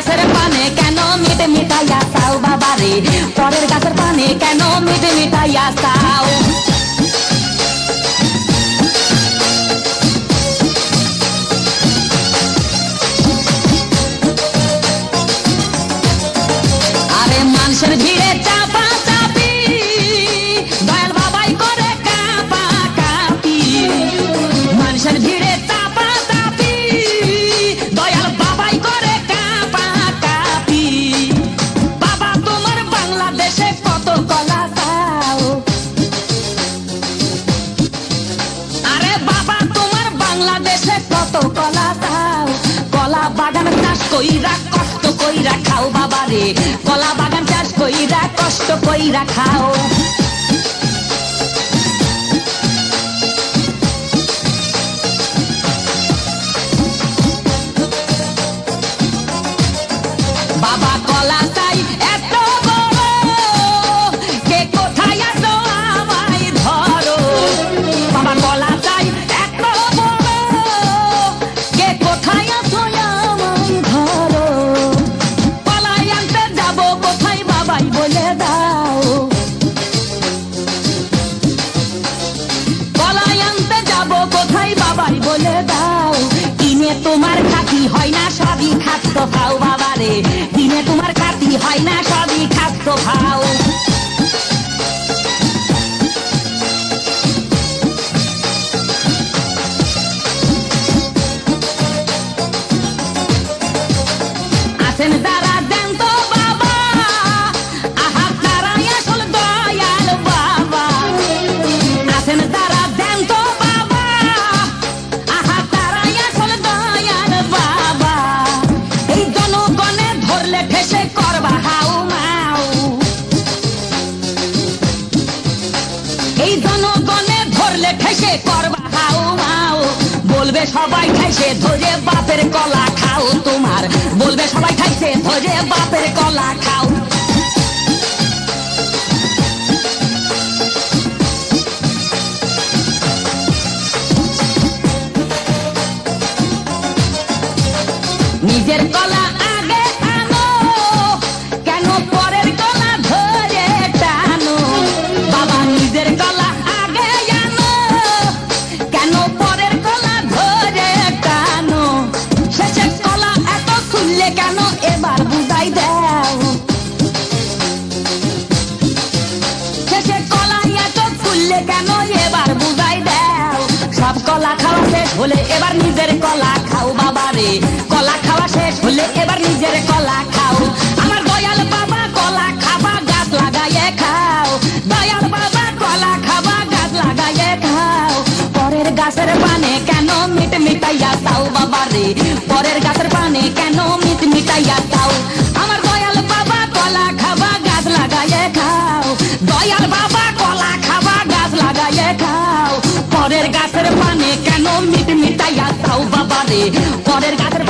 গাছের পানে কেন মিটে মিটাইয়া চাও বাবা রে, পরের গাছের পানে কেন মিটে মিটাইয়া চাও। আরে মানুষের ভিড়ে চাপা চাপি, দয়াল বাবাই করে কাপা কাপি। মানুষের ভিড়ে চাপা চাপি, দয়াল বাবাই করে কাপা কাপি। বাবা তোমার বাংলাদেশে কত কলা চাও, আরে বাবা তোমার বাংলাদেশে কত কলা চাও। কলা বাগান চাষ কইরা কষ্ট কইরা খাও বাবা রে, কলা বাগান চাষ কইরা কষ্ট কইরা খাও। বাবা কলা চাই এত বড়, কে কোথায় আছো আমায় ধরো। বাবা কলা চাই এত বড়, কে কোথায় আছো আমায় ধরো। কলাই আনতে যাবো কোথায় বাবাই বলে দাও, কলাই আনতে যাবো কোথায় বাবাই বলে দাও। কিনে তোমার খাতি হয় না সবই খাদ্য খাও বাবা রে, কিনে তোমার খাতি হয় না সবই খাদ্য খাও। আছেন যারা দেন তো বাবা, আহা তারাই আসল দয়াল বাবা। আছেন যারা দেন তো বাবা, আহা তারাই আসল দয়াল বাবা। এই জনগণে ধরলে ঠেসে করবা হাউ মাউ, এই জনগণে ধরলে ঠেসে করবা হাউ মাউ। বলবে সবাই খাইছে ধরে বাপের কলা খাও তোমার, বলবে সবাই খাইছে ধরে বাপের কলা খাও। নিজের কলা আগে আনো, কেন পরের কলা ধরে টানো। বাবা নিজের কলা আগে আনো, কেন পরের কলা ধরে টানো। শেষের কলা এত খুললে কেন এবার বুঝাই দাও, শেষের কলা এত খুললে কেন এবার বুঝাই দাও। সব কলা খাওয়া শেষ হলে এবার নিজের কলা খাও বাবা রে, কলা খাওয়া শেষ হলে এবার নিজের কলা খাও। আমার দয়াল বাবা কলা খাবা গাছ লাগাইয়ে খাও, দয়াল বাবা কলা খাবা গাছ লাগাইয়ে খাও। পরের গাছের পানে কেন মিট মিটাইয়া চাও বাবা রে, পরের গাছের পানে কেন মিট মিটাইয়া চাও। আমার দয়াল বাবা কলা খাবা গাছ লাগাইয়ে খাও, দয়াল বাবা কলা খাবা গাছ লাগাইয়ে খাও। পরের গাছের পানে কেন মিট মিটাইয়া চাও বাবা রে, পরের গাছের